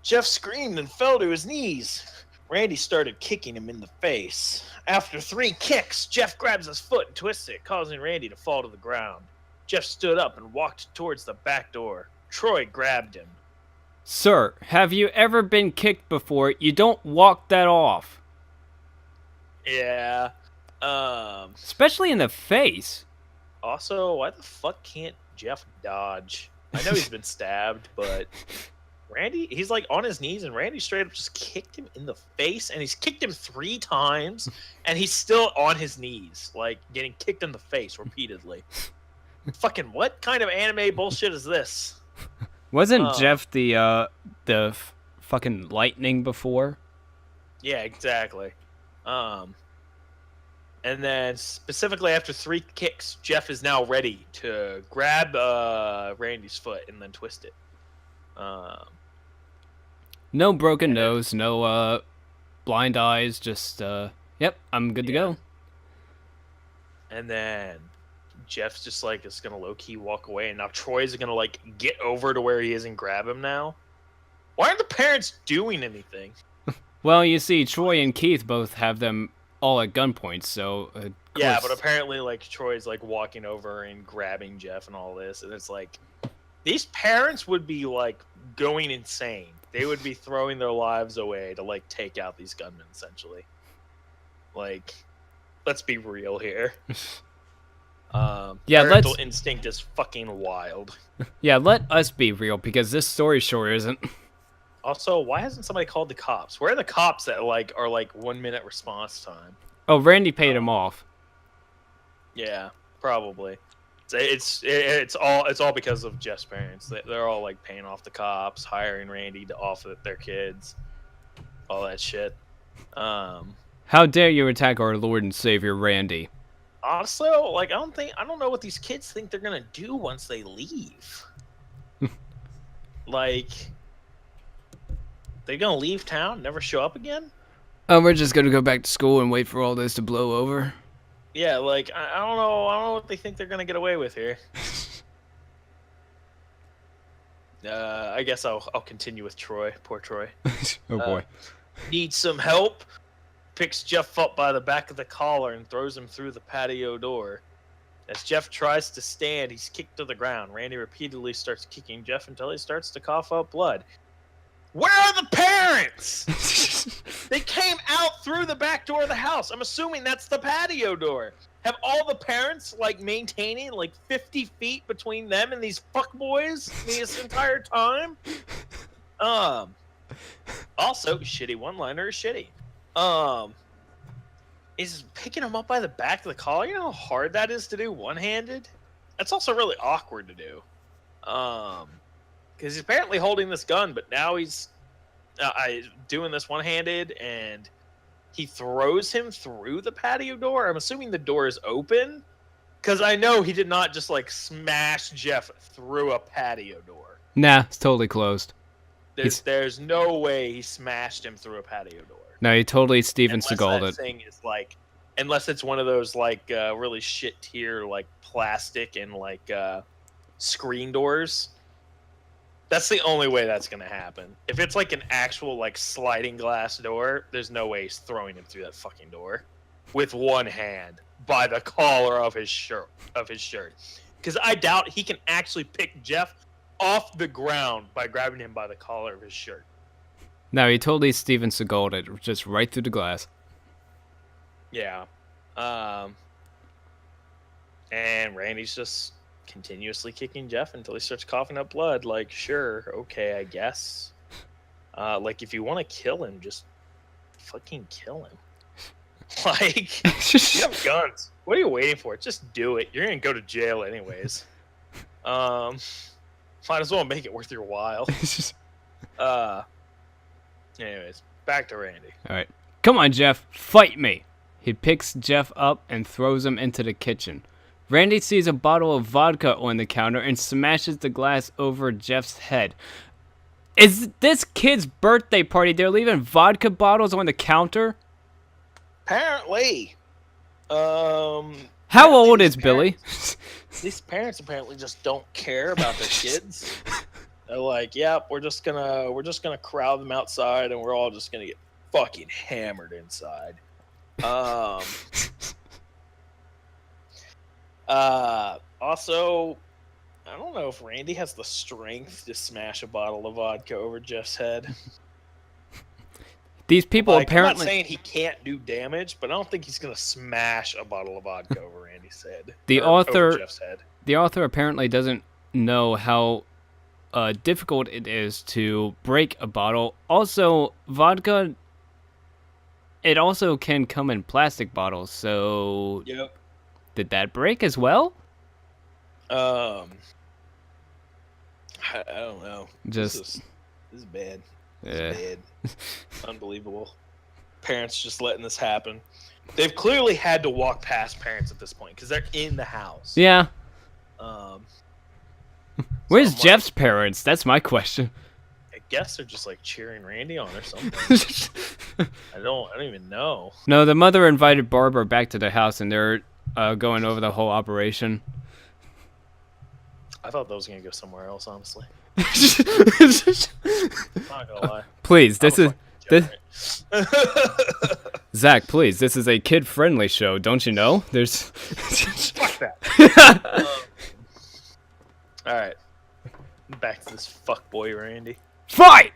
Jeff screamed and fell to his knees. Randy started kicking him in the face. After 3 kicks, Jeff grabs his foot and twists it, causing Randy to fall to the ground. Jeff stood up and walked towards the back door. Troy grabbed him. Sir, have you ever been kicked before? You don't walk that off. Yeah. Especially in the face. Also, why the fuck can't Jeff dodge? I know he's been stabbed, but Randy, he's like on his knees, and Randy straight up just kicked him in the face, and he's kicked him 3 times, and he's still on his knees, like getting kicked in the face repeatedly. Fucking what kind of anime bullshit is this? Wasn't Jeff the fucking lightning before? Yeah, exactly. And then specifically after 3 kicks, Jeff is now ready to grab Randy's foot and then twist it. No broken nose, no blind eyes, just yep, I'm good to go. And then Jeff's just like is gonna low key walk away, and now Troy's gonna like get over to where he is and grab him now. Why aren't the parents doing anything? Well, you see, Troy and Keith both have them all at gunpoint, so yeah, but apparently like Troy's like walking over and grabbing Jeff and all this, and it's like these parents would be like going insane. They would be throwing their lives away to like take out these gunmen, essentially. Like, let's be real here. Yeah, parental instinct is fucking wild. Yeah, let us be real, because this story sure isn't. Also, why hasn't somebody called the cops? Where are the cops that like are like 1 minute response time? Oh, Randy paid him off. Yeah, probably. It's all because of Jeff's parents. They're all like paying off the cops, hiring Randy to off their kids, all that shit. How dare you attack our Lord and Savior Randy? Honestly, like I don't know what these kids think they're gonna do once they leave. Like, they gonna leave town, never show up again? Oh, we're just gonna go back to school and wait for all this to blow over. Yeah, like I don't know what they think they're gonna get away with here. I guess I'll continue with Troy. Poor Troy. Oh boy. Needs some help. Picks Jeff up by the back of the collar and throws him through the patio door. As Jeff tries to stand, he's kicked to the ground. Randy repeatedly starts kicking Jeff until he starts to cough up blood. Where are the parents? They came out through the back door of the house. I'm assuming that's the patio door. Have all the parents like maintaining like 50 feet between them and these fuckboys this entire time? Also, shitty one-liner is shitty. Is picking him up by the back of the collar. You know how hard that is to do one-handed? That's also really awkward to do. Because he's apparently holding this gun, but now he's doing this one-handed, and he throws him through the patio door. I'm assuming the door is open, because I know he did not just like smash Jeff through a patio door. Nah, it's totally closed. There's no way he smashed him through a patio door. No, he totally Steven Seagal'd it. Thing is like, unless it's one of those like really shit tier like plastic and like screen doors. That's the only way that's gonna happen. If it's like an actual like sliding glass door, there's no way he's throwing him through that fucking door with one hand by the collar of his shirt. Because I doubt he can actually pick Jeff off the ground by grabbing him by the collar of his shirt. No, he totally Steven Seagal'd it, just right through the glass. Yeah. And Randy's just continuously kicking Jeff until he starts coughing up blood. Like, sure, okay, I guess. Like, if you want to kill him, just fucking kill him. Like, you have guns. What are you waiting for? Just do it. You're gonna go to jail anyways. Might as well make it worth your while. Anyways, back to Randy. Alright. Come on, Jeff. Fight me. He picks Jeff up and throws him into the kitchen. Randy sees a bottle of vodka on the counter and smashes the glass over Jeff's head. Is this kid's birthday party? They're leaving vodka bottles on the counter? Apparently. How old is Billy? These parents apparently just don't care about their kids. They're like, "Yep, we're just gonna crowd them outside, and we're all just gonna get fucking hammered inside." Um. Also, I don't know if Randy has the strength to smash a bottle of vodka over Jeff's head. These people I'm apparently. not saying he can't do damage, but I don't think he's gonna smash a bottle of vodka over Randy's head. The Over author. Jeff's head. The author apparently doesn't know how difficult it is to break a bottle. Also, vodka. It also can come in plastic bottles. So, Yep. did that break as well? I don't know. Just this is bad. yeah. This is bad. Unbelievable. Parents just letting this happen. They've clearly had to walk past parents at this point because they're in the house. Yeah. Where's I'm Jeff's parents? That's my question. I guess they're just like cheering Randy on or something. I don't even know. No, the mother invited Barbara back to the house, and they're going over the whole operation. I thought that was gonna go somewhere else, honestly. Please, Not gonna lie. this is Zach. Please, this is a kid-friendly show. Don't you know? There's. Fuck that. All right. Back to this fuckboy Randy. Fight!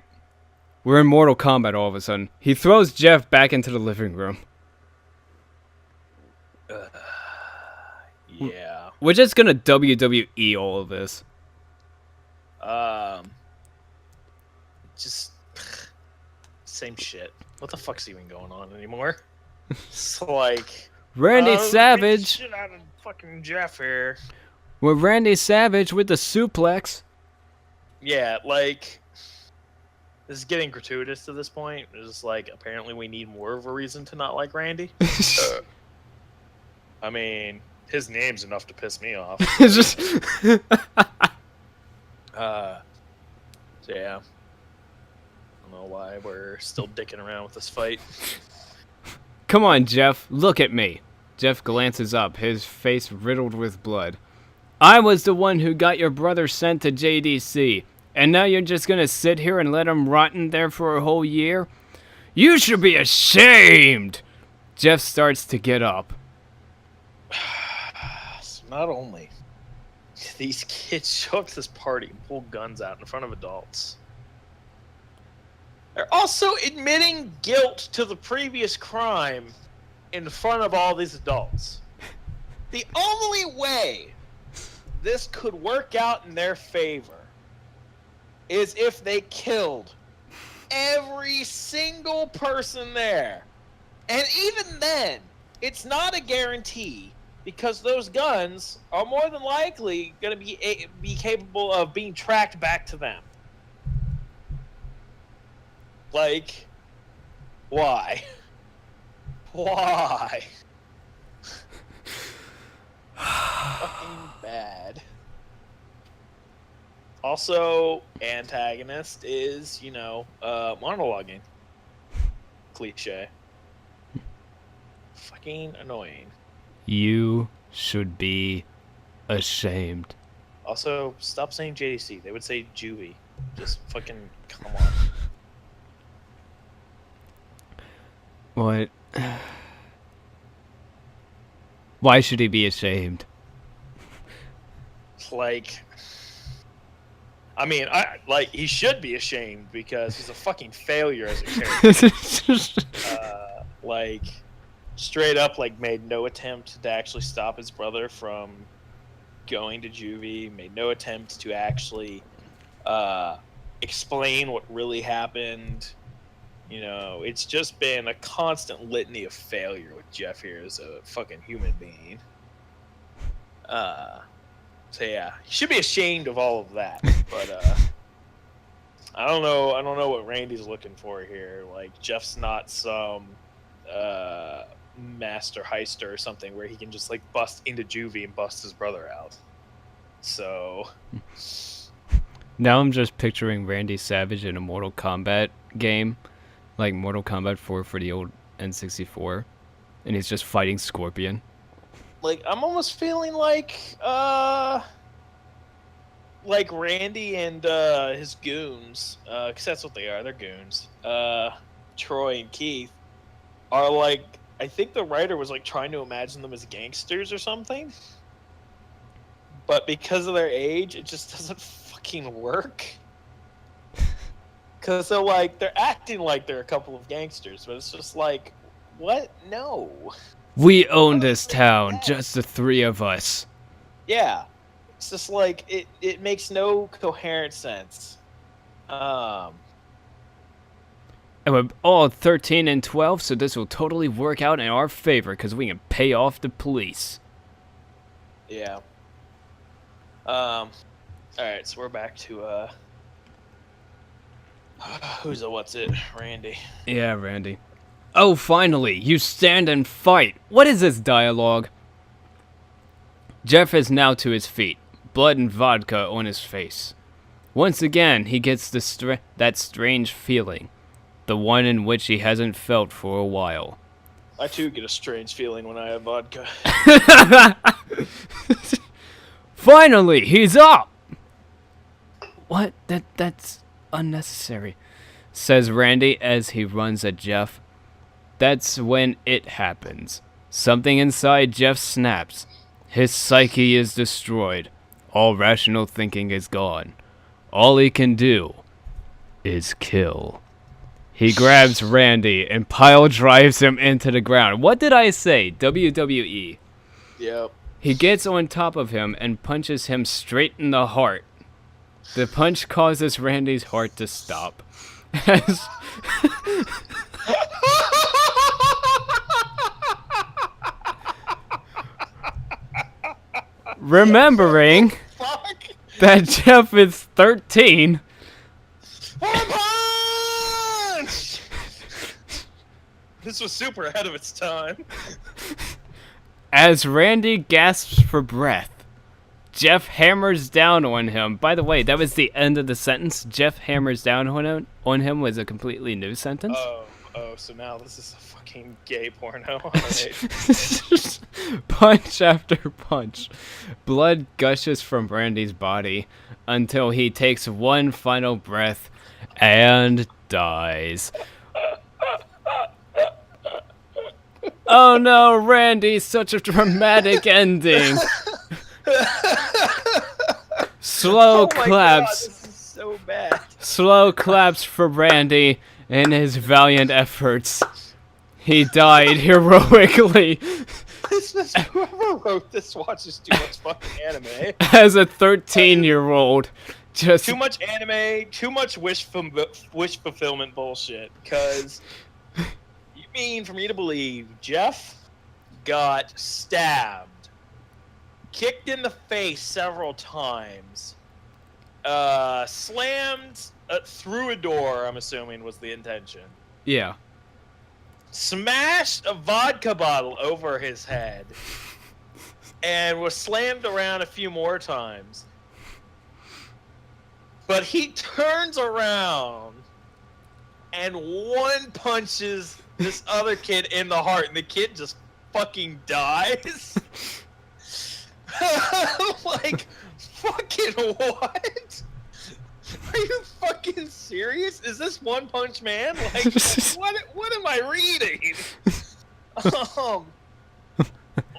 We're in Mortal Kombat all of a sudden. He throws Jeff back into the living room. Yeah. We're just gonna WWE all of this. Just same shit. What the fuck's even going on anymore? It's like Randy beat the Savage. shit out of fucking Jeff here. With Randy Savage with the suplex. Yeah, like this is getting gratuitous to this point. It's just like apparently we need more of a reason to not like Randy. I mean, his name's enough to piss me off. It's just. So yeah. I don't know why we're still dicking around with this fight. Come on, Jeff. Look at me. Jeff glances up, his face riddled with blood. I was the one who got your brother sent to JDC, and now you're just gonna sit here and let him rot in there for a whole year? You should be ashamed! Jeff starts to get up. So not only these kids show up to this party and pull guns out in front of adults, they're also admitting guilt to the previous crime in front of all these adults. The only way this could work out in their favor is if they killed every single person there. And even then, it's not a guarantee because those guns are more than likely going to be capable of being tracked back to them. Like, why? Why? Fucking bad. Also, antagonist is, monologuing. Cliche. Fucking annoying. You should be ashamed. Also, stop saying JDC. They would say juvie. Just fucking come on. What? Why should he be ashamed? Like, I mean, he should be ashamed because he's a fucking failure as a character. Straight up, made no attempt to actually stop his brother from going to juvie. Made no attempt to actually explain what really happened. It's just been a constant litany of failure with Jeff here as a fucking human being. So yeah, he should be ashamed of all of that. But I don't know what Randy's looking for here. Like, Jeff's not some master heister or something where he can just bust into juvie and bust his brother out. So now I'm just picturing Randy Savage in a Mortal Kombat game, like Mortal Kombat 4 for the old N64, and he's just fighting Scorpion. I'm almost feeling like like Randy and his goons, because that's what they are. They're goons. Troy and Keith are like, I think the writer was like trying to imagine them as gangsters or something, but because of their age, it just doesn't fucking work. Because they're acting like they're a couple of gangsters, but it's just like, what? No. We own this town, just the three of us. Yeah. It's just like, it makes no coherent sense. And we're all 13 and 12, so this will totally work out in our favor, because we can pay off the police. Yeah. Alright, so we're back to, what's it? Randy. Yeah, Randy. Oh, finally, you stand and fight. What is this dialogue? Jeff is now to his feet, blood and vodka on his face. Once again, he gets that strange feeling, the one in which he hasn't felt for a while. I too get a strange feeling when I have vodka. Finally, he's up! What? That's unnecessary, says Randy as he runs at Jeff. That's when it happens. Something inside Jeff snaps. His psyche is destroyed. All rational thinking is gone. All he can do is kill. He grabs Randy and pile drives him into the ground. What did I say? WWE. Yep. He gets on top of him and punches him straight in the heart. The punch causes Randy's heart to stop. Remembering that Jeff is 13. Punch! This was super ahead of its time. As Randy gasps for breath, Jeff hammers down on him. By the way, that was the end of the sentence. Jeff hammers down on him was a completely new sentence. Oh, so now this is a fucking gay porno. Punch after punch. Blood gushes from Randy's body until he takes one final breath and dies. Oh no, Randy, such a dramatic ending. Slow claps. God, this is so bad. Slow claps for Randy in his valiant efforts. He died heroically. Whoever wrote this watches too much fucking anime. As a 13-year-old, just too much anime, too much wish fulfillment bullshit. Because you mean for me to believe Jeff got stabbed, kicked in the face several times, slammed through a door, I'm assuming was the intention. Yeah. Smashed a vodka bottle over his head and was slammed around a few more times. But he turns around and one punches this other kid in the heart, and the kid just fucking dies. Like, fucking what? Are you fucking serious? Is this One Punch Man? Like, what am I reading?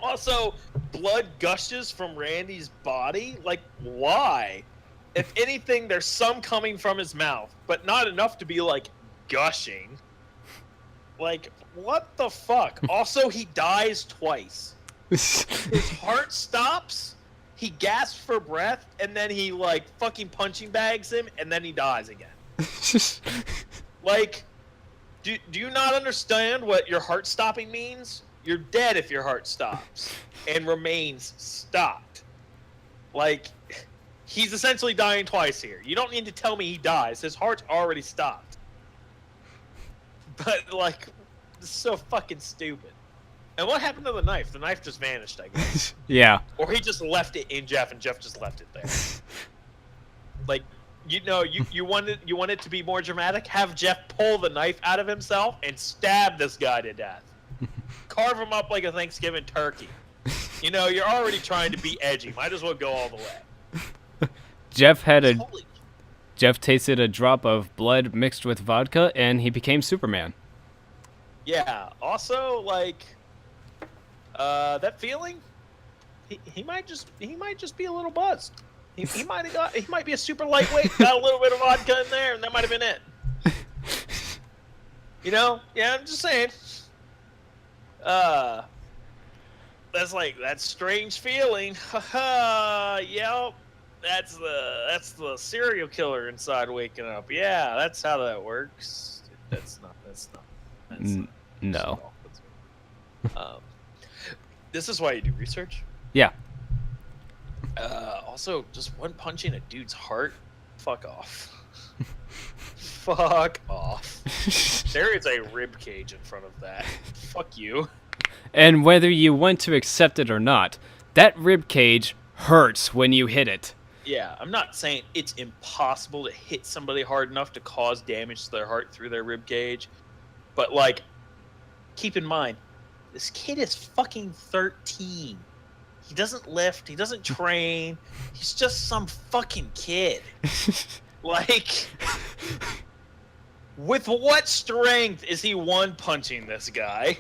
Also, blood gushes from Randy's body? Like, why? If anything, there's some coming from his mouth, but not enough to be, like, gushing. Like, what the fuck? Also, he dies twice. His heart stops, he gasps for breath, and then he, like, fucking punching bags him, and then he dies again. Like, do you not understand what your heart stopping means? You're dead if your heart stops and remains stopped. Like, he's essentially dying twice here. You don't need to tell me he dies. His heart's already stopped. But, like, it's so fucking stupid. And what happened to the knife? The knife just vanished, I guess. Yeah. Or he just left it in Jeff, and Jeff just left it there. Like, you know, you want it to be more dramatic? Have Jeff pull the knife out of himself and stab this guy to death. Carve him up like a Thanksgiving turkey. You know, you're already trying to be edgy. Might as well go all the way. Jeff Holy. Jeff tasted a drop of blood mixed with vodka, and he became Superman. Yeah. Also, like, that feeling, he might just be a little buzzed. He might be a super lightweight, got a little bit of vodka in there, and that might have been it. You know? Yeah, I'm just saying. That's that strange feeling. Haha. Yep. That's the serial killer inside waking up. Yeah, that's how that works. That's not. No. This is why you do research. Yeah. Also, just one punching a dude's heart. Fuck off. Fuck off. There is a rib cage in front of that. Fuck you. And whether you want to accept it or not, that rib cage hurts when you hit it. Yeah, I'm not saying it's impossible to hit somebody hard enough to cause damage to their heart through their rib cage, but keep in mind, this kid is fucking 13. He doesn't lift, he doesn't train, he's just some fucking kid. With what strength is he one punching this guy?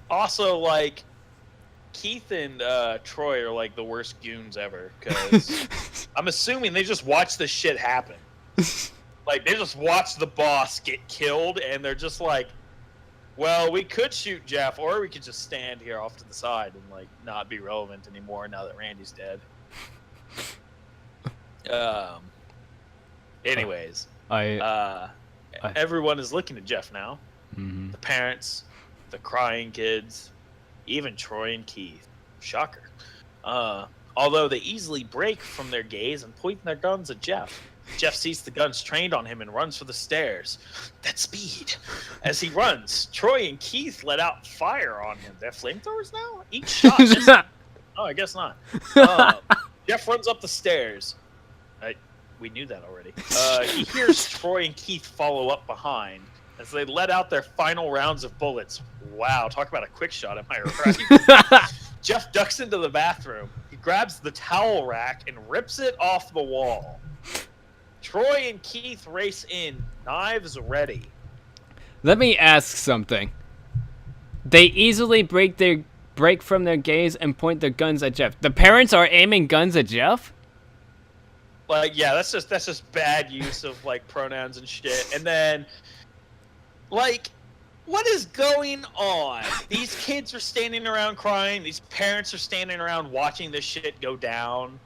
Also, Keith and Troy are the worst goons ever, because I'm assuming they just watch this shit happen. They just watch the boss get killed, and they're just well, we could shoot Jeff, or we could just stand here off to the side and not be relevant anymore now that Randy's dead. Anyways, everyone is looking at Jeff now. Mm-hmm. The parents, the crying kids, even Troy and Keith. Shocker. Although they easily break from their gaze and point their guns at Jeff. Jeff sees the guns trained on him and runs for the stairs. That speed. As he runs, Troy and Keith let out fire on him. They're flamethrowers now? Each shot just... Oh, I guess not. Jeff runs up the stairs. We knew that already. He hears Troy and Keith follow up behind as they let out their final rounds of bullets. Wow, talk about a quick shot, am I right? Jeff ducks into the bathroom. He grabs the towel rack and rips it off the wall. Troy and Keith race in, knives ready. Let me ask something. They easily break from their gaze and point their guns at Jeff. The parents are aiming guns at Jeff? Yeah, that's just bad use of pronouns and shit. And then what is going on? These kids are standing around crying. These parents are standing around watching this shit go down.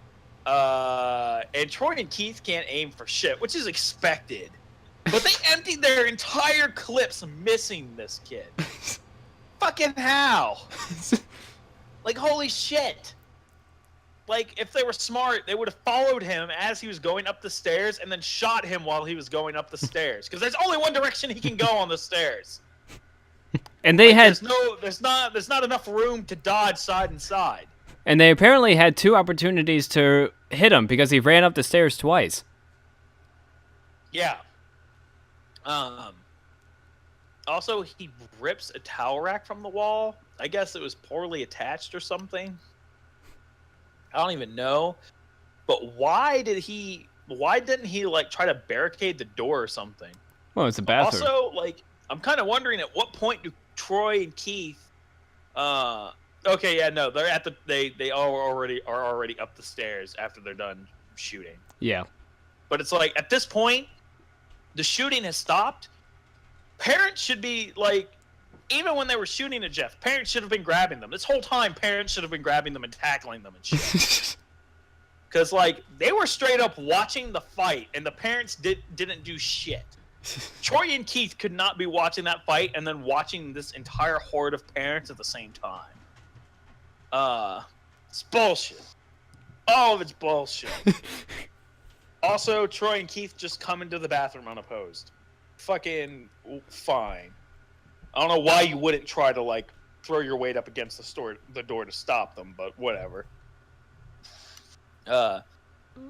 And Troy and Keith can't aim for shit, which is expected. But they emptied their entire clips missing this kid. Fucking how? Holy shit. If they were smart, they would have followed him as he was going up the stairs and then shot him while he was going up the stairs. Because there's only one direction he can go on the stairs. And they had there's not enough room to dodge side and side. And they apparently had 2 opportunities to hit him because he ran up the stairs twice. Yeah. Also, he rips a towel rack from the wall. I guess it was poorly attached or something. I don't even know. But why didn't he try to barricade the door or something? Well, it's a bathroom. Also, I'm kind of wondering at what point do Troy and Keith okay, yeah, no, they're they are already up the stairs after they're done shooting. Yeah. But it's at this point, the shooting has stopped. Parents should be even when they were shooting at Jeff, parents should have been grabbing them. This whole time, parents should have been grabbing them and tackling them and shit. Because they were straight up watching the fight, and the parents didn't do shit. Troy and Keith could not be watching that fight and then watching this entire horde of parents at the same time. It's bullshit. All of it's bullshit. Also, Troy and Keith just come into the bathroom unopposed. Fucking fine. I don't know why you wouldn't try to throw your weight up against the door to stop them, but whatever.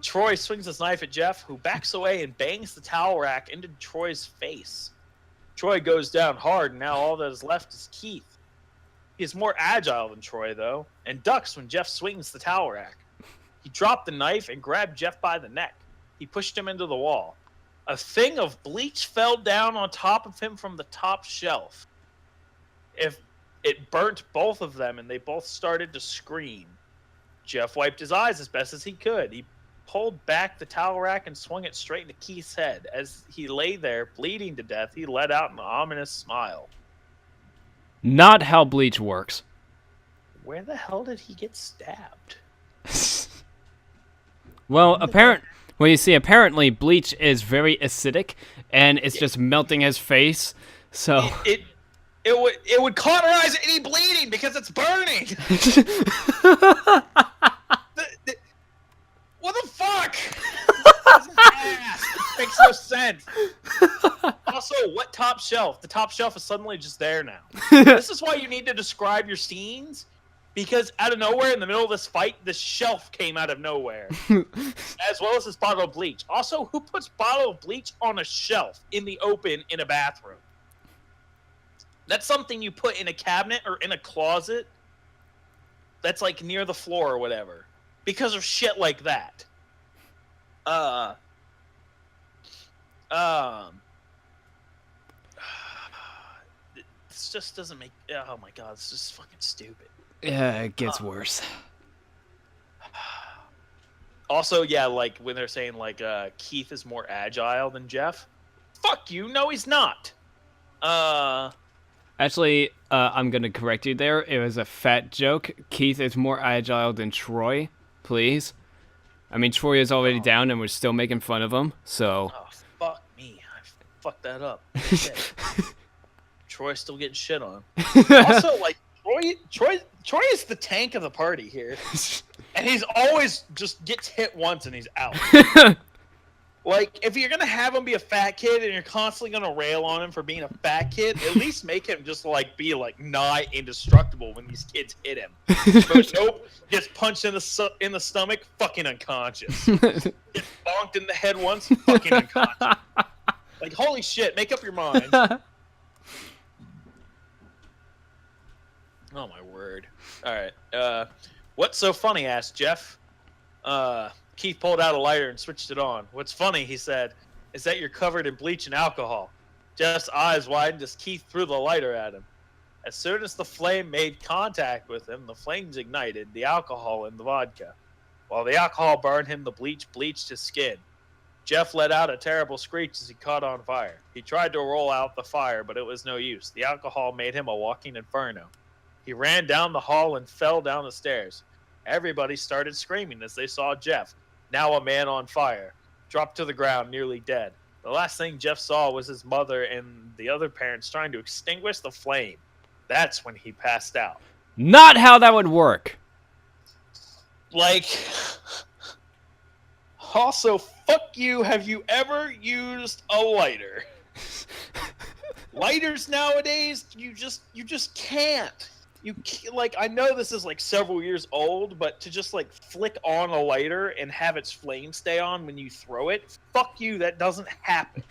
Troy swings his knife at Jeff, who backs away and bangs the towel rack into Troy's face. Troy goes down hard, and now all that is left is Keith. He is more agile than Troy, though, and ducks when Jeff swings the towel rack. He He dropped the knife and grabbed Jeff by the neck. He pushed him into the wall. A thing of bleach fell down on top of him from the top shelf. If it burnt both of them, and they both started to scream. Jeff wiped his eyes as best as he could. He pulled back the towel rack and swung it straight into Keith's head. As he lay there, bleeding to death, he let out an ominous smile. Not how bleach works. Where the hell did he get stabbed? Well, you see, apparently bleach is very acidic, and it's just melting his face. So it would cauterize any bleeding because it's burning. What the fuck? It makes no sense. Also, what top shelf? The top shelf is suddenly just there now. This is why you need to describe your scenes, because out of nowhere, in the middle of this fight, this shelf came out of nowhere, as well as this bottle of bleach. Also, who puts bottle of bleach on a shelf in the open in a bathroom? That's something you put in a cabinet or in a closet that's like near the floor or whatever, because of shit like that. This just doesn't make. Oh my god, this is just fucking stupid. yeah, it gets worse. Also, yeah, like when they're saying like Keith is more agile than Jeff. Fuck you, no, he's not. Actually, I'm gonna correct you there. It was a fat joke. Keith is more agile than Troy, please. I mean, Troy is already down and we're still making fun of him, so... Oh, fuck me. I fucked that up. Troy's still getting shit on. Also, like, Troy is the tank of the party here. And he's always just gets hit once and he's out. Like, if you're going to have him be a fat kid and you're constantly going to rail on him for being a fat kid, at least make him just, like, be, like, nigh indestructible when these kids hit him. But nope, gets punched in the stomach, fucking unconscious. Gets bonked in the head once, fucking unconscious. Like, holy shit, make up your mind. Oh, my word. All right. What's so funny, asked Jeff. Keith pulled out a lighter and switched it on. What's funny, he said, is that you're covered in bleach and alcohol. Jeff's eyes widened as Keith threw the lighter at him. As soon as the flame made contact with him, the flames ignited the alcohol in the vodka. While the alcohol burned him, the bleach bleached his skin. Jeff let out a terrible screech as he caught on fire. He tried to roll out the fire, but it was no use. The alcohol made him a walking inferno. He ran down the hall and fell down the stairs. Everybody started screaming as they saw Jeff, now a man on fire, dropped to the ground nearly dead. The last thing Jeff saw was his mother and the other parents trying to extinguish the flame. That's when he passed out. Not how that would work. Like, also, fuck you, have you ever used a lighter? Lighters nowadays, you just can't. Like, I know this is like several years old, but to just like flick on a lighter and have its flame stay on when you throw it, fuck you, that doesn't happen.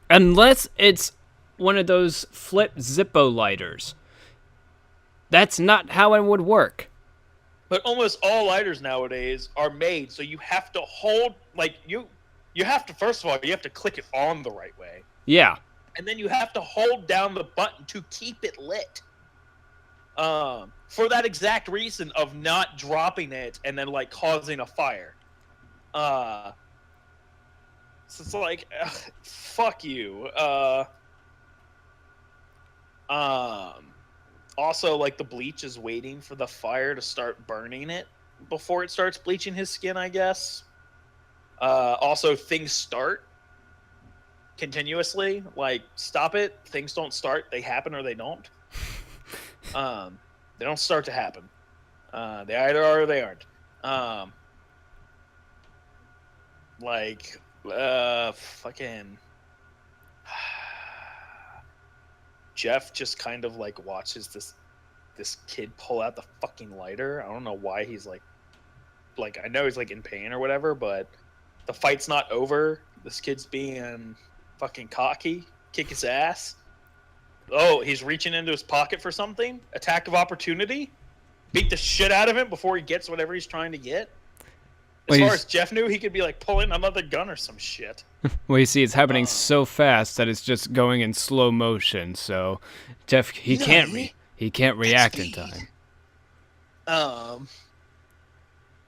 Unless it's one of those flip Zippo lighters. That's not how it would work. But almost all lighters nowadays are made so you have to hold, like, you have to, first of all, you have to click it on the right way. Yeah. And then you have to hold down the button to keep it lit. For that exact reason of not dropping it and then like causing a fire. So it's like, fuck you. Also, like, the bleach is waiting for the fire to start burning it before it starts bleaching his skin, I guess. Also, things start continuously. Like, stop it. Things don't start. They happen or they don't. They don't start to happen. They either are or they aren't. Fucking Jeff just kind of like watches this kid pull out the fucking lighter. I don't know why he's like I know he's like in pain or whatever, but the fight's not over. This kid's being fucking cocky, kick his ass. Oh, he's reaching into his pocket for something? Attack of opportunity? Beat the shit out of him before he gets whatever he's trying to get? As far as Jeff knew, he could be like pulling another gun or some shit. Well, you see, it's happening so fast that it's just going in slow motion. So, Jeff, he can't react in time. But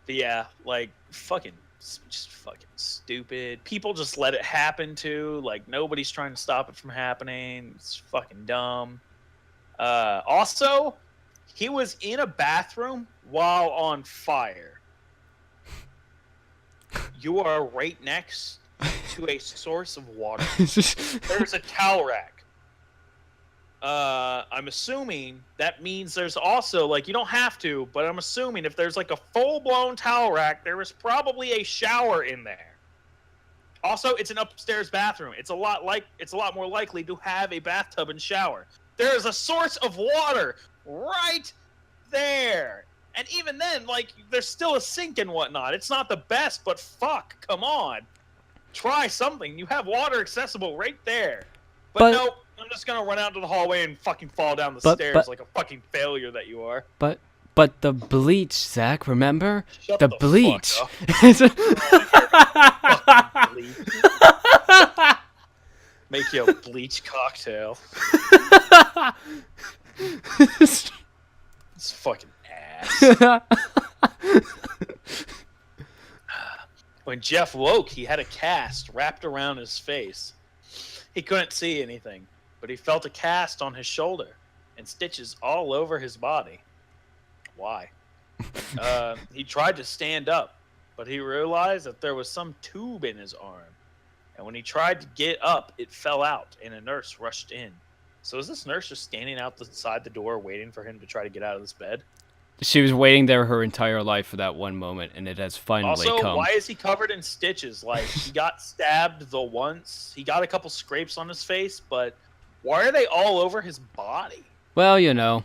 yeah, like just fucking stupid. People just let it happen too. Like nobody's trying to stop it from happening. It's fucking dumb. Also, he was in a bathroom while on fire. You are right next to a source of water. There's a towel rack. I'm assuming that means there's also, like, you don't have to, but I'm assuming if there's like a full-blown towel rack, there is probably a shower in there. Also, it's an upstairs bathroom. It's a lot more likely to have a bathtub and shower. There is a source of water right there. And even then, like, there's still a sink and whatnot. It's not the best, but fuck, come on. Try something. You have water accessible right there. But nope, I'm just going to run out to the hallway and fucking fall down the stairs like a fucking failure that you are. But the bleach, Zach, remember? Shut the bleach. Fuck bleach. Make you a bleach cocktail. It's fucking ass. When Jeff woke, he had a cast wrapped around his face. He couldn't see anything, but he felt a cast on his shoulder and stitches all over his body. Why? He tried to stand up, but he realized that there was some tube in his arm. And when he tried to get up, it fell out, and a nurse rushed in. So is this nurse just standing outside the door waiting for him to try to get out of this bed? She was waiting there her entire life for that one moment, and it has finally come. Also, why is he covered in stitches? Like, he got stabbed the once. He got a couple scrapes on his face, but why are they all over his body? Well, you know,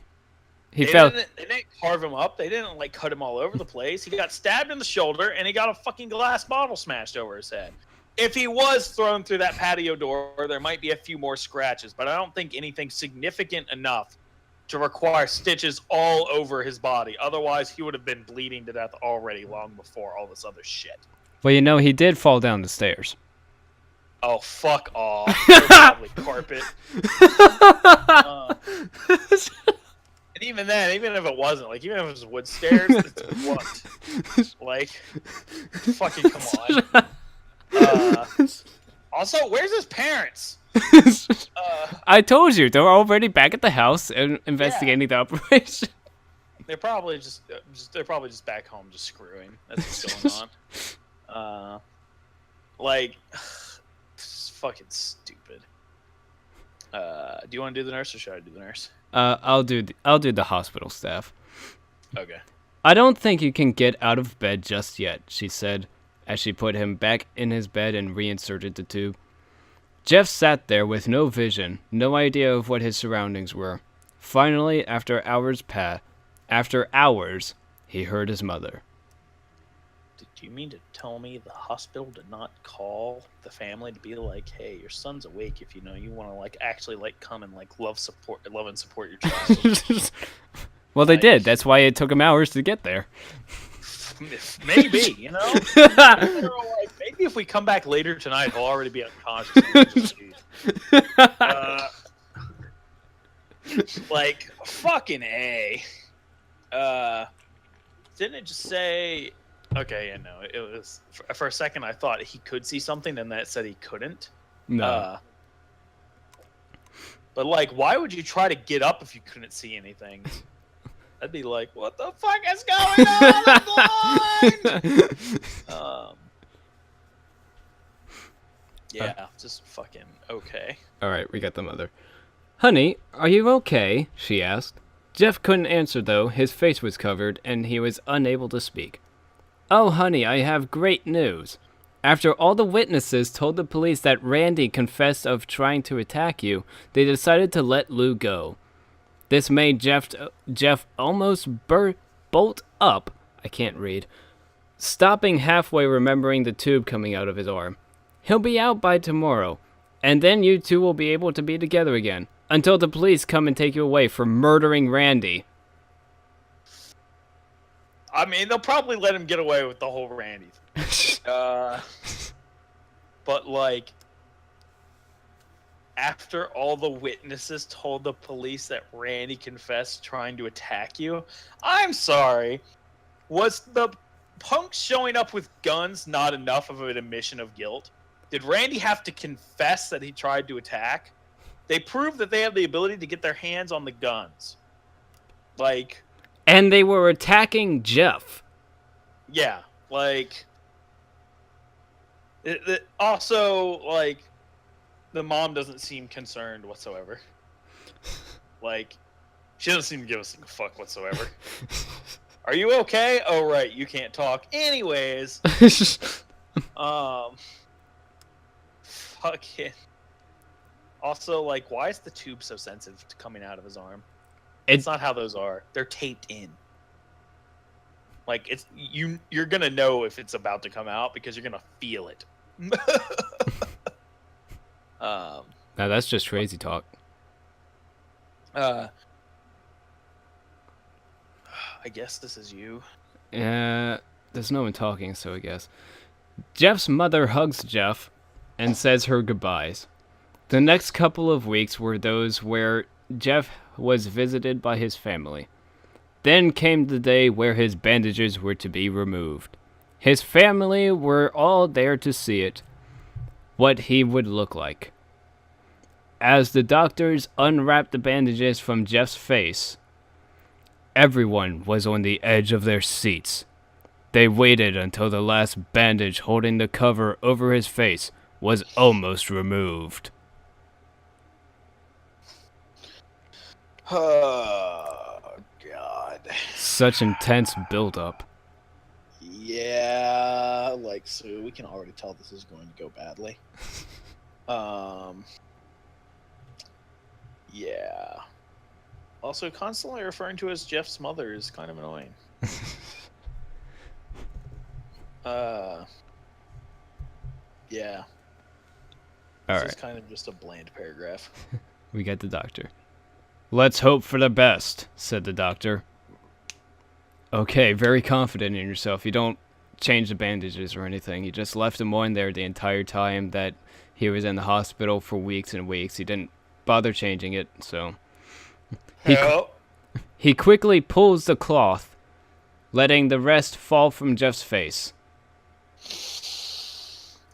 They didn't carve him up. They didn't, like, cut him all over the place. He got stabbed in the shoulder, and he got a fucking glass bottle smashed over his head. If he was thrown through that patio door, there might be a few more scratches, but I don't think anything significant enough to require stitches all over his body. Otherwise, he would have been bleeding to death already long before all this other shit. Well, you know, he did fall down the stairs. Oh, fuck off. Probably carpet. And even then, even if it wasn't, like, even if it was wood stairs, it's what? Like, fucking come on. Also, where's his parents? I told you, they're already back at the house and investigating the operation. They're probably just back home just screwing. That's what's going on. Like, this is fucking stupid. Do you want to do the nurse or should I do the nurse? I'll do the hospital staff. Okay. I don't think you can get out of bed just yet, she said, as she put him back in his bed and reinserted the tube. Jeff sat there with no vision, no idea of what his surroundings were. Finally, after hours, he heard his mother. Do you mean to tell me the hospital did not call the family to be like, hey, your son's awake if you know you want to, like, actually, like, come and, like, love and support your child? Well, they did. That's why it took him hours to get there. Maybe, you know? Like, maybe if we come back later tonight, he'll already be unconscious. Like, fucking A. Didn't it just say... Okay, yeah, no, it was... For a second, I thought he could see something, and that said he couldn't. No. But, like, why would you try to get up if you couldn't see anything? I'd be like, what the fuck is going on? I'm blind! Yeah, just fucking okay. Alright, we got the mother. Honey, are you okay? She asked. Jeff couldn't answer, though. His face was covered, and he was unable to speak. Oh, honey, I have great news. After all the witnesses told the police that Randy confessed of trying to attack you, they decided to let Lou go. This made Jeff almost bolt up. I can't read. Stopping halfway, remembering the tube coming out of his arm. He'll be out by tomorrow, and then you two will be able to be together again, until the police come and take you away for murdering Randy. I mean, they'll probably let him get away with the whole Randy thing. But, like, after all the witnesses told the police that Randy confessed trying to attack you, I'm sorry. Was the punk showing up with guns not enough of an admission of guilt? Did Randy have to confess that he tried to attack? They proved that they have the ability to get their hands on the guns. Like... And they were attacking Jeff. Yeah, like... Also, like, the mom doesn't seem concerned whatsoever. Like, she doesn't seem to give a single fuck whatsoever. Are you okay? Oh, right, you can't talk. Anyways. Fucking... Also, like, why is the tube so sensitive to coming out of his arm? It's not how those are. They're taped in. Like, it's you're gonna know if it's about to come out because you're gonna feel it. Now that's just crazy talk. I guess this is you. There's no one talking, so I guess. Jeff's mother hugs Jeff and says her goodbyes. The next couple of weeks were those where Jeff was visited by his family. Then came the day where his bandages were to be removed. His family were all there to see it, what he would look like. As the doctors unwrapped the bandages from Jeff's face, everyone was on the edge of their seats. They waited until the last bandage holding the cover over his face was almost removed. Oh, God. Such intense buildup. Yeah, like, so we can already tell this is going to go badly. Yeah. Also, constantly referring to as Jeff's mother is kind of annoying. Yeah. This is kind of just a bland paragraph. We got the doctor. Let's hope for the best, said the doctor. Okay, very confident in yourself. You don't change the bandages or anything. You just left him on there the entire time that he was in the hospital for weeks and weeks. He didn't bother changing it, so... He quickly pulls the cloth, letting the rest fall from Jeff's face.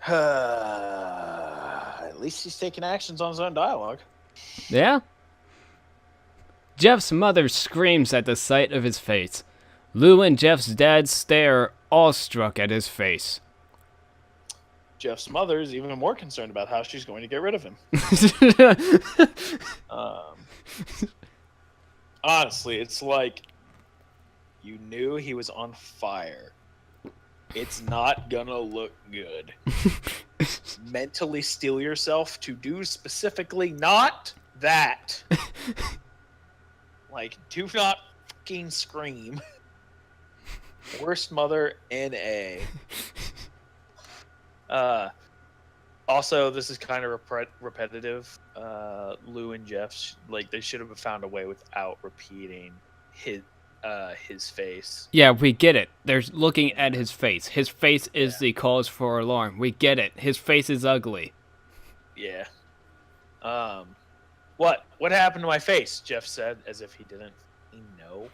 At least he's taking actions on his own dialogue. Yeah? Jeff's mother screams at the sight of his face. Lou and Jeff's dad stare, awestruck at his face. Jeff's mother is even more concerned about how she's going to get rid of him. Honestly, it's like you knew he was on fire. It's not gonna look good. Mentally steel yourself to do specifically not that. Like, do not fucking scream. Worst mother NA. Also, this is kind of repetitive. Lou and Jeff, like, they should have found a way without repeating his face. Yeah, we get it. They're looking at his face. His face is the cause for alarm. We get it. His face is ugly. Yeah. What happened to my face? Jeff said, as if he didn't know.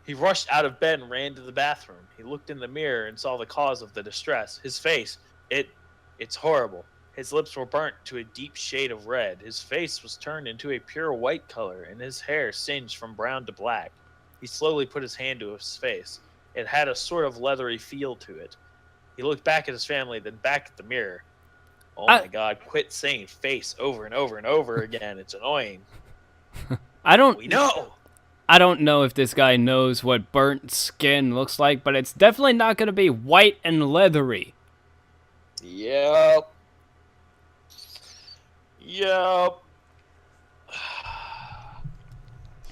He rushed out of bed and ran to the bathroom. He looked in the mirror and saw the cause of the distress. His face, it's horrible. His lips were burnt to a deep shade of red. His face was turned into a pure white color, and his hair singed from brown to black. He slowly put his hand to his face. It had a sort of leathery feel to it. He looked back at his family, then back at the mirror. Oh my God, quit saying face over and over and over again. It's annoying. We know. I don't know if this guy knows what burnt skin looks like, but it's definitely not going to be white and leathery. Yep.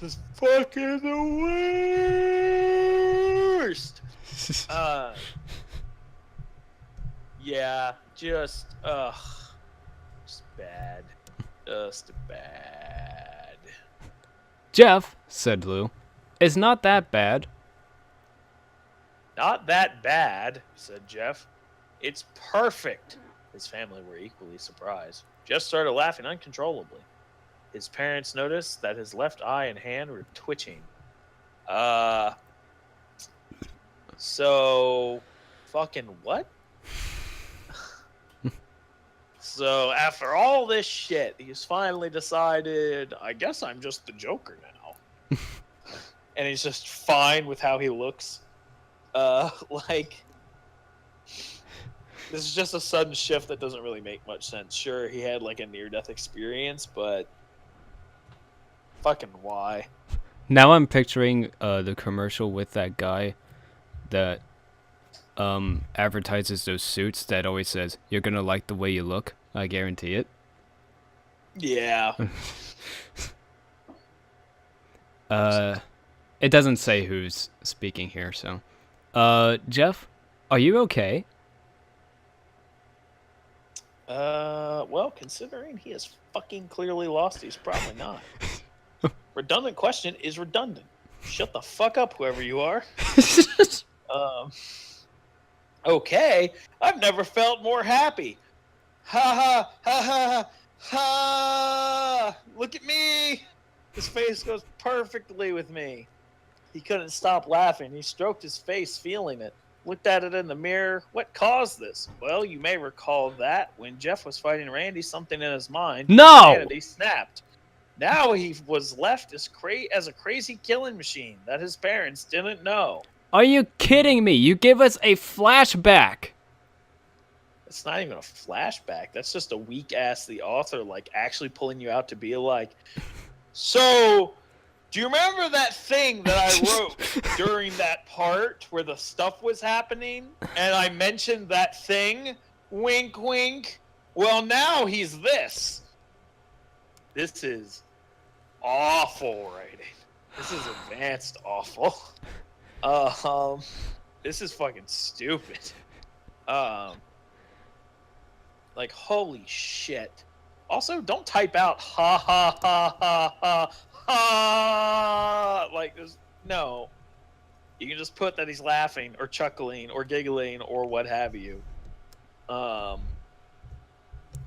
This is fucking the worst. Yeah, just bad. Just bad. Jeff, said Lou, it's not that bad. Not that bad, said Jeff. It's perfect. His family were equally surprised. Jeff started laughing uncontrollably. His parents noticed that his left eye and hand were twitching. So, fucking what? So, after all this shit, he's finally decided, I guess I'm just the Joker now. And he's just fine with how he looks. Like, this is just a sudden shift that doesn't really make much sense. Sure, he had like a near-death experience, but fucking why? Now I'm picturing the commercial with that guy that advertises those suits that always says, "You're gonna like the way you look. I guarantee it." Yeah. It doesn't say who's speaking here, so. Jeff, are you okay? Well, considering he has fucking clearly lost, he's probably not. Redundant question is redundant. Shut the fuck up, whoever you are. Okay, I've never felt more happy. Ha ha ha ha ha! Look at me. His face goes perfectly with me. He couldn't stop laughing. He stroked his face, feeling it. Looked at it in the mirror. What caused this? Well, you may recall that when Jeff was fighting Randy, something in his mind. No! Humanity snapped. Now he was left as a crazy killing machine that his parents didn't know. Are you kidding me? You give us a flashback. It's not even a flashback. That's just a weak ass the author like actually pulling you out to be like, so do you remember that thing that I wrote during that part where the stuff was happening and I mentioned that thing? Wink wink. Well, now he's this. This is awful writing. This is advanced awful. This is fucking stupid. Like, holy shit. Also, don't type out ha ha ha ha ha ha. Like, there's no. You can just put that he's laughing or chuckling or giggling or what have you.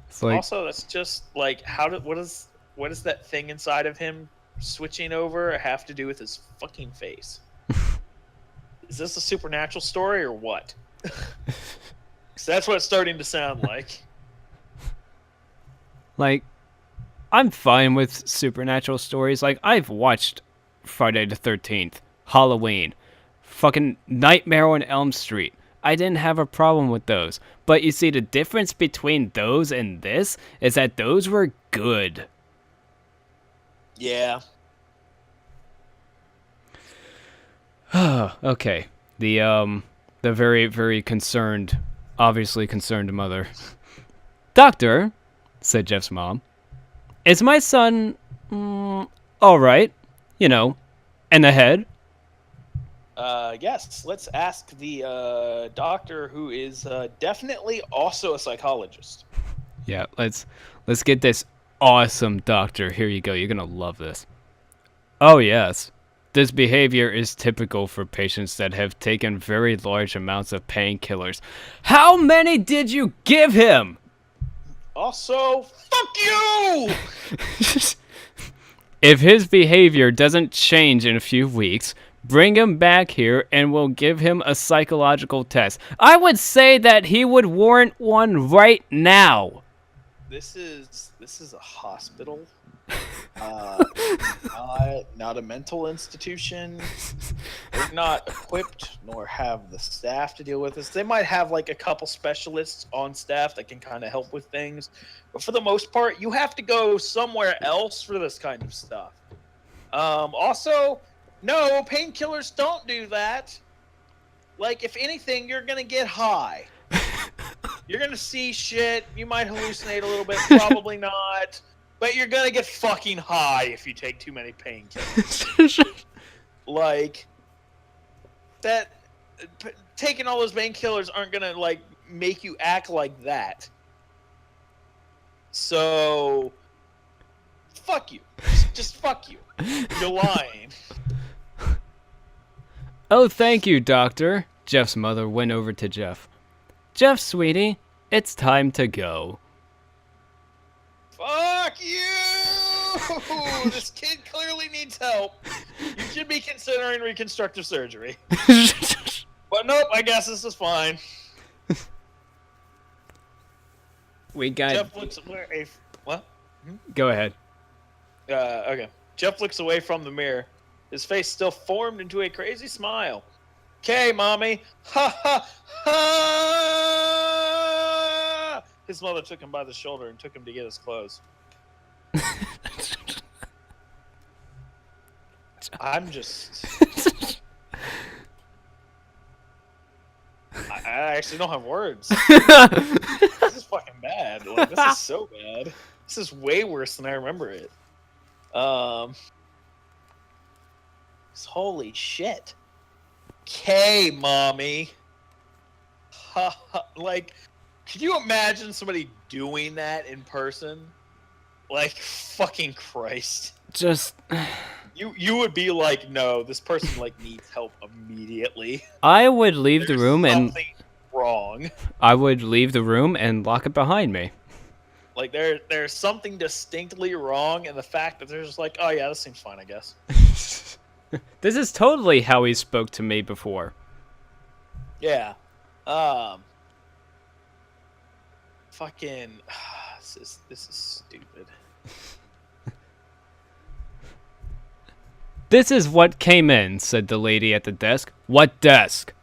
It's like, Also, that's just like, what does that thing inside of him switching over have to do with his fucking face? Is this a supernatural story or what? 'Cause that's what it's starting to sound like. Like, I'm fine with supernatural stories. Like, I've watched Friday the 13th, Halloween, fucking Nightmare on Elm Street. I didn't have a problem with those. But you see, the difference between those and this is that those were good. Yeah. Okay. The very, very concerned, obviously concerned mother. Doctor, said Jeff's mom, is my son, alright? You know, in the head? Yes, let's ask the doctor who is definitely also a psychologist. Yeah, let's get this awesome doctor. Here you go. You're gonna love this. Oh, yes. This behavior is typical for patients that have taken very large amounts of painkillers. How many did you give him? Also, fuck you! If his behavior doesn't change in a few weeks, bring him back here and we'll give him a psychological test. I would say that he would warrant one right now. This is a hospital. Not a mental institution. They're not equipped nor have the staff to deal with this. They might have like a couple specialists on staff that can kind of help with things, but for the most part, you have to go somewhere else for this kind of stuff. Also, no, painkillers don't do that. Like, if anything, you're gonna get high. You're gonna see shit. You might hallucinate a little bit, probably not. But you're gonna get fucking high if you take too many painkillers. Like, that, taking all those painkillers aren't gonna, like, make you act like that. So, fuck you. Just fuck you. You're lying. Oh, thank you, doctor. Jeff's mother went over to Jeff. Jeff, sweetie, it's time to go. Fuck you! This kid clearly needs help. You should be considering reconstructive surgery. But nope, I guess this is fine. We got... Jeff looks away. What? Go ahead. Okay. Jeff looks away from the mirror. His face still formed into a crazy smile. "Okay, mommy." Ha ha ha! His mother took him by the shoulder and took him to get his clothes. I'm just... I actually don't have words. This is fucking bad. Like, this is so bad. This is way worse than I remember it. Holy shit. "Okay, mommy." Like, could you imagine somebody doing that in person? Like, fucking Christ. Just... You would be like, no, this person like needs help immediately. I would leave the room and... Something wrong. I would leave the room and lock it behind me. Like, there's something distinctly wrong in the fact that they're just like, oh yeah, this seems fine, I guess. This is totally how he spoke to me before. Yeah. Fucking... This is stupid. This is what came in, said the lady at the desk. What desk?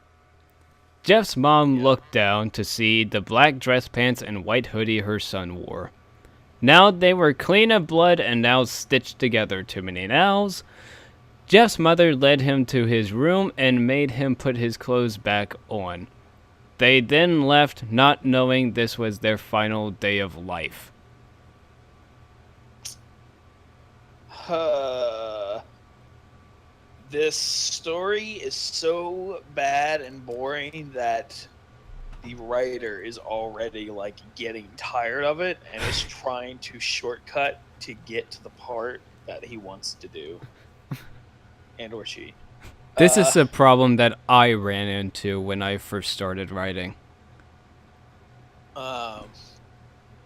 Jeff's mom looked down to see the black dress pants and white hoodie her son wore. Now they were clean of blood and now stitched together. Too many nows. Jeff's mother led him to his room and made him put his clothes back on. They then left, not knowing this was their final day of life. This story is so bad and boring that the writer is already like getting tired of it and is trying to shortcut to get to the part that he wants to do. And or she. This is a problem that I ran into when I first started writing.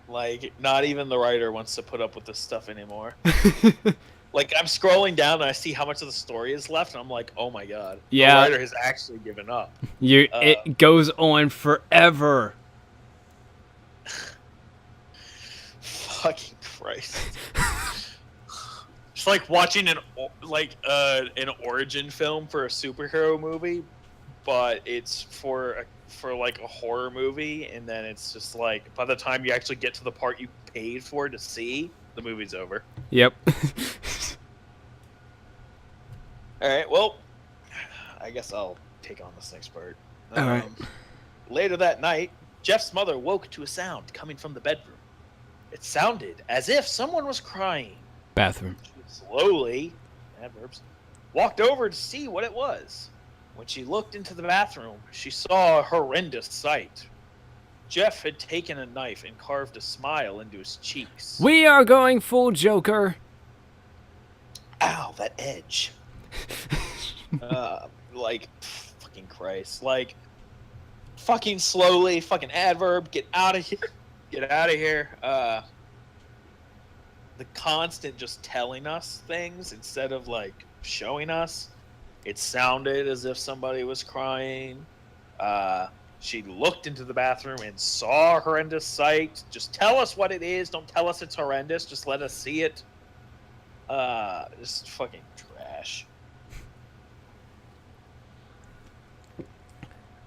Like, not even the writer wants to put up with this stuff anymore. Like, I'm scrolling down and I see how much of the story is left, and I'm like, oh my god. Yeah. The writer has actually given up. It goes on forever. Fucking Christ. It's like watching an origin film for a superhero movie, but it's for like a horror movie, and then it's just like by the time you actually get to the part you paid for to see, the movie's over. Yep. All right, well, I guess I'll take on this next part. All right. Later that night, Jeff's mother woke to a sound coming from the bedroom. It sounded as if someone was crying. Bathroom. She slowly, adverbs, walked over to see what it was. When she looked into the bathroom, she saw a horrendous sight. Jeff had taken a knife and carved a smile into his cheeks. We are going full Joker. Ow, that edge. Like, fucking Christ. Like, fucking slowly, fucking adverb, get out of here. Get out of here. The constant just telling us things instead of, like, showing us. It sounded as if somebody was crying. She looked into the bathroom and saw a horrendous sight. Just tell us what it is. Don't tell us it's horrendous. Just let us see it. This is fucking trash.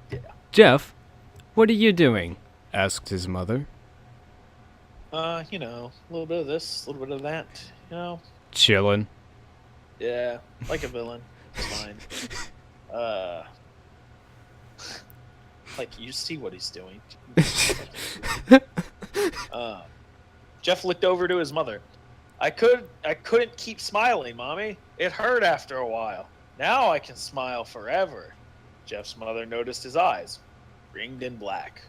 Yeah. Jeff, what are you doing? Asked his mother. You know, a little bit of this, a little bit of that. You know. Chillin'. Yeah, like a villain. It's fine. Like, you see what he's doing. Jeff looked over to his mother. I couldn't keep smiling, Mommy. It hurt after a while. Now I can smile forever. Jeff's mother noticed his eyes, ringed in black.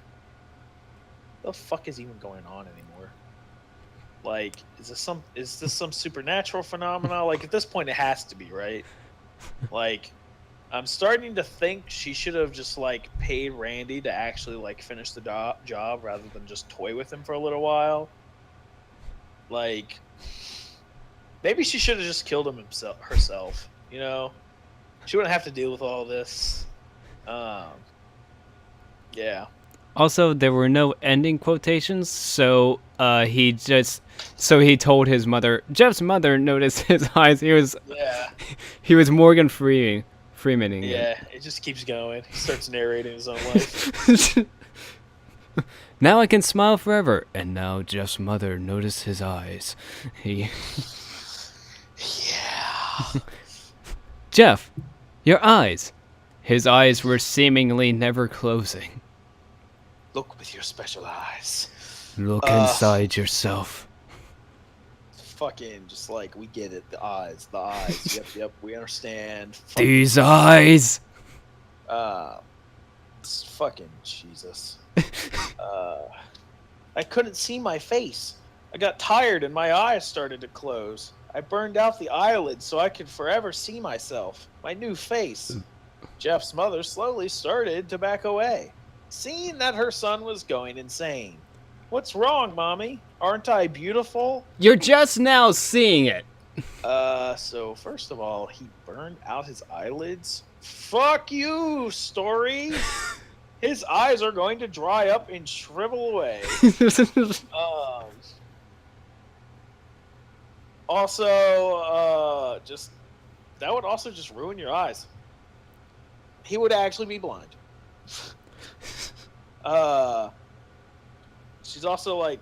What the fuck is even going on anymore? Like, is this some supernatural phenomena? Like, at this point, it has to be, right? Like, I'm starting to think she should have just like paid Randy to actually like finish the job rather than just toy with him for a little while. Like, maybe she should have just killed him herself. You know, she wouldn't have to deal with all this. Yeah. Also, there were no ending quotations, so he told his mother. Jeff's mother noticed his eyes. He was Morgan Freemaning it. Yeah, it just keeps going. He starts narrating his own life. Now I can smile forever. And now Jeff's mother noticed his eyes. Yeah. Jeff, your eyes. His eyes were seemingly never closing. Look with your special eyes. Look inside yourself. Fucking just like, we get it. The eyes. Yep, we understand. These eyes. Fucking Jesus. I couldn't see my face. I got tired and my eyes started to close. I burned out the eyelids so I could forever see myself, my new face. Jeff's mother slowly started to back away, seeing that her son was going insane. What's wrong, Mommy? Aren't I beautiful? You're just now seeing it. So first of all, he burned out his eyelids? Fuck you, story! His eyes are going to dry up and shrivel away. Also, that would also just ruin your eyes. He would actually be blind. She's also like,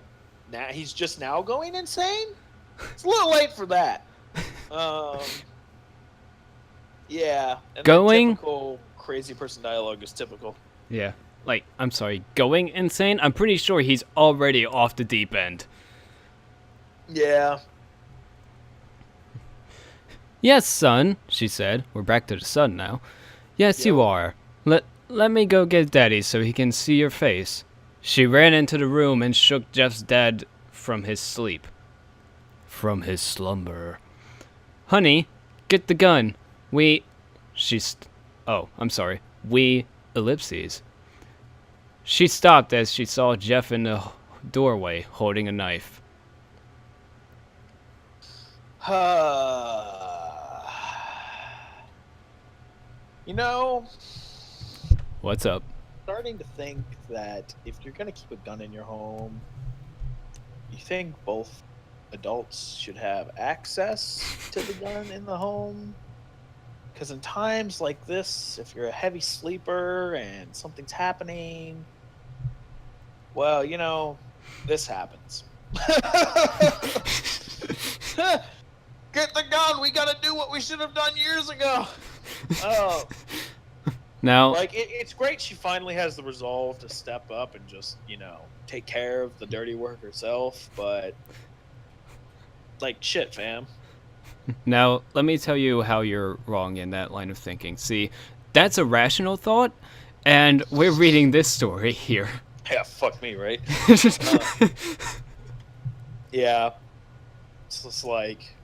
now he's just now going insane. It's a little late for that. Yeah. And going typical crazy person dialogue is typical. Yeah. Like, I'm sorry, going insane? I'm pretty sure he's already off the deep end. Yeah. Yes, son, she said. We're back to the son now. Yes, you are. Let me go get Daddy so he can see your face. She ran into the room and shook Jeff's dad from his sleep. From his slumber. Honey, get the gun. We, ellipses. She stopped as she saw Jeff in the doorway holding a knife. You know, What's up? starting to think that if you're going to keep a gun in your home, you think both adults should have access to the gun in the home? Because in times like this, if you're a heavy sleeper and something's happening, well, you know, this happens. Get the gun! We gotta do what we should have done years ago! Oh. Now, Like, it's great she finally has the resolve to step up and just, you know, take care of the dirty work herself, but, like, shit, fam. now, let me tell you how you're wrong in that line of thinking. See, that's a rational thought, and we're reading this story here. Yeah, fuck me, right? Yeah. It's just like,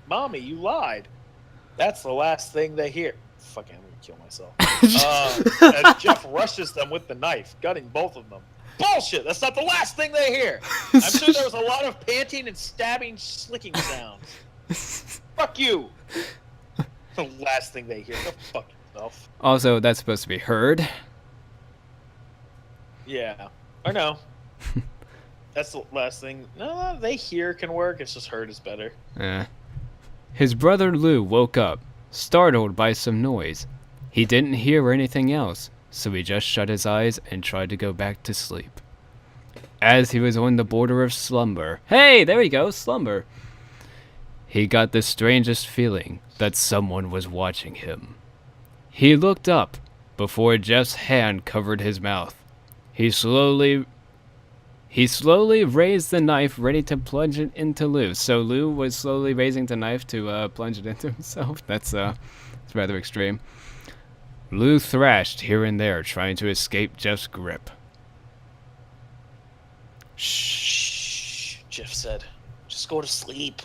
Mommy, you lied. That's the last thing they hear. Fucking, I'm gonna kill myself. As Jeff rushes them with the knife, gutting both of them. Bullshit! That's not the last thing they hear! I'm sure there was a lot of panting and stabbing, slicking sounds. Fuck you! The last thing they hear. Go fuck yourself. Also, that's supposed to be heard. Yeah. Or no. That's the last thing. No, they hear can work. It's just heard is better. His brother Lou woke up, startled by some noise. He didn't hear anything else, so he just shut his eyes and tried to go back to sleep. As he was on the border of slumber, hey, there we go, slumber, he got the strangest feeling that someone was watching him. He looked up before Jeff's hand covered his mouth. He slowly raised the knife, ready to plunge it into Lou. So Lou was slowly raising the knife to plunge it into himself. That's rather extreme. Lou thrashed here and there, trying to escape Jeff's grip. Shh, Jeff said. Just go to sleep.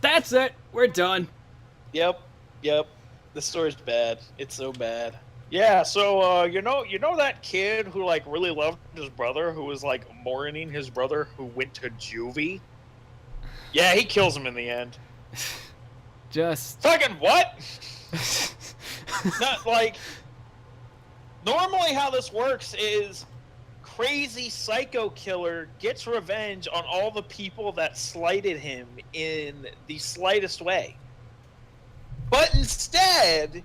That's it. We're done. Yep. Yep. The story's bad. It's so bad. Yeah, so you know that kid who like really loved his brother, who was like mourning his brother who went to juvie? Yeah, he kills him in the end. Just. Fucking what? Not like normally how this works is crazy psycho killer gets revenge on all the people that slighted him in the slightest way. But instead,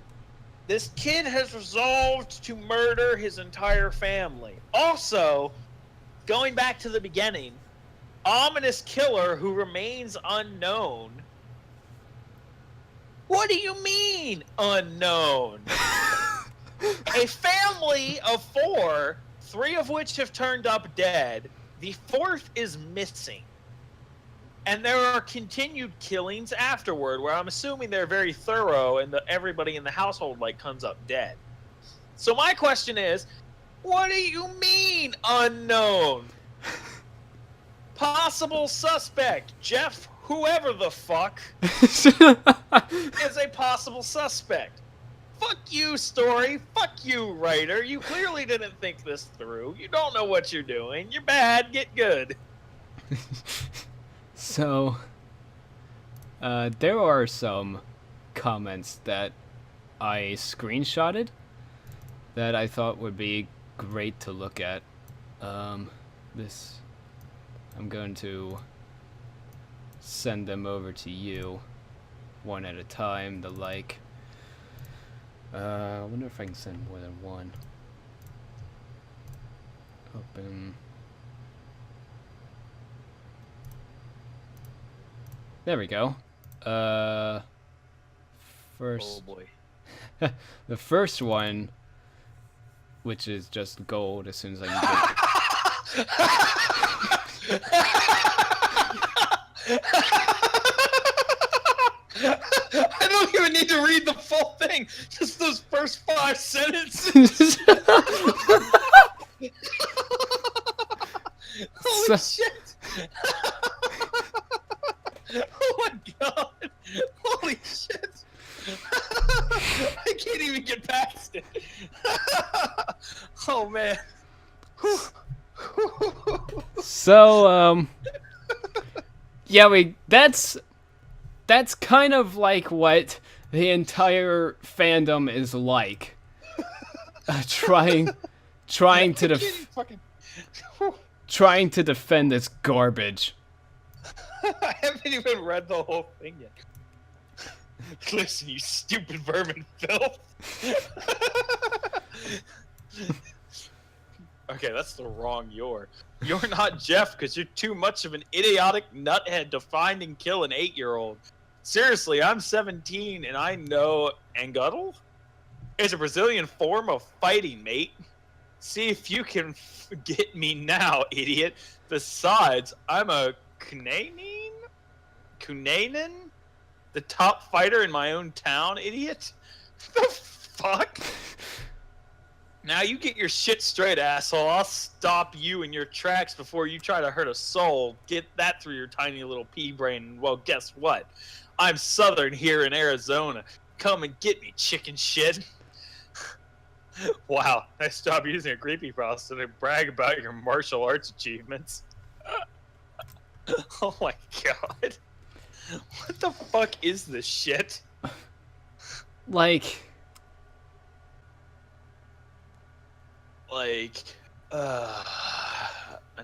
this kid has resolved to murder his entire family. Also, going back to the beginning, ominous killer who remains unknown. What do you mean, unknown? A family of 4, 3 of which have turned up dead. The 4th is missing. And there are continued killings afterward, where I'm assuming they're very thorough and everybody in the household like comes up dead. So my question is, what do you mean, unknown? Possible suspect, Jeff, whoever the fuck, is a possible suspect. Fuck you, story. Fuck you, writer. You clearly didn't think this through. You don't know what you're doing. You're bad. Get good. So, there are some comments that I screenshotted that I thought would be great to look at. I'm going to send them over to you one at a time. I wonder if I can send more than one. Open. There we go. First. Oh boy. The first one, which is just gold as soon as I can I don't even need to read the full thing. Just those first 5 sentences. Holy shit. Oh my god. Holy shit. I can't even get past it. Oh man. So, yeah, that's kind of like what the entire fandom is like. Trying to defend this garbage. I haven't even read the whole thing yet. Listen, you stupid vermin filth. Okay, that's the wrong you're. You're not Jeff because you're too much of an idiotic nuthead to find and kill an 8-year-old. Seriously, I'm 17 and I know Anguttle? It's a Brazilian form of fighting, mate. See if you can get me now, idiot. Besides, I'm a Kunanen? The top fighter in my own town, idiot? The fuck? Now you get your shit straight, asshole. I'll stop you in your tracks before you try to hurt a soul. Get that through your tiny little pea brain. Well, guess what? I'm Southern here in Arizona. Come and get me, chicken shit. Wow, nice job using a creepypasta to brag about your martial arts achievements. Oh my god. What the fuck is this shit? Like, I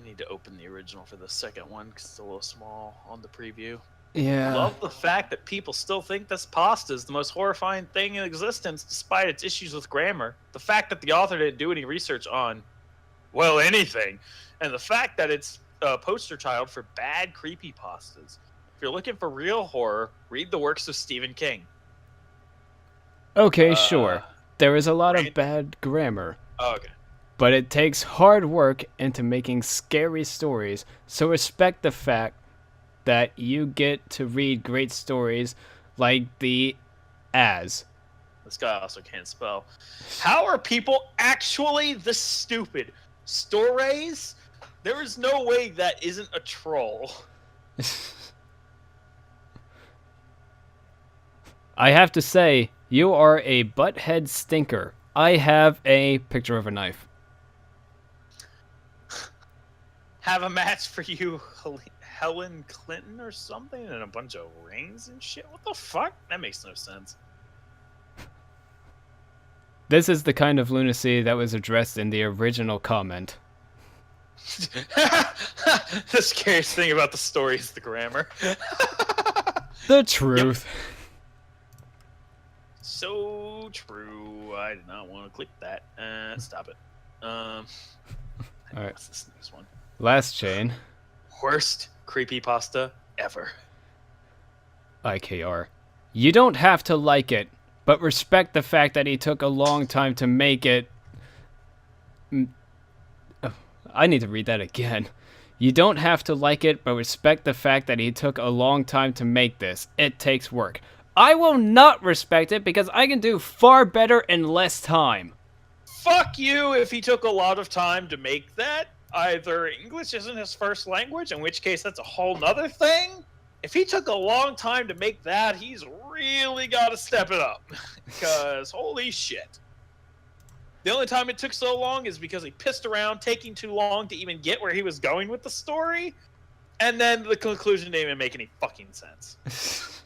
need to open the original for the second one because it's a little small on the preview. yeah. Love the fact that people still think this pasta is the most horrifying thing in existence despite its issues with grammar. The fact that the author didn't do any research on, well, anything. And the fact that it's a poster child for bad creepypastas. If you're looking for real horror, read the works of Stephen King. Okay, sure. There is a lot of bad grammar. Oh, okay. But it takes hard work into making scary stories, so respect the fact that you get to read great stories like the As. This guy also can't spell. How are people actually this stupid? Stories? There is no way that isn't a troll. I have to say, you are a butthead stinker. I have a picture of a knife. Have a match for you, Helen Clinton or something, and a bunch of rings and shit. What the fuck? That makes no sense. This is the kind of lunacy that was addressed in the original comment. The scariest thing about the story is the grammar. The truth. Yep. So true. I did not want to click that. Stop it. All right. What's this next one? Last chain. Worst creepypasta ever. IKR. You don't have to like it, but respect the fact that he took a long time to make it. I need to read that again. You don't have to like it, but respect the fact that he took a long time to make this. It takes work. I will not respect it because I can do far better in less time. Fuck you if he took a lot of time to make that. Either English isn't his first language, in which case that's a whole nother thing. If he took a long time to make that, he's really got to step it up. Because holy shit. The only time it took so long is because he pissed around, taking too long to even get where he was going with the story. And then the conclusion didn't even make any fucking sense.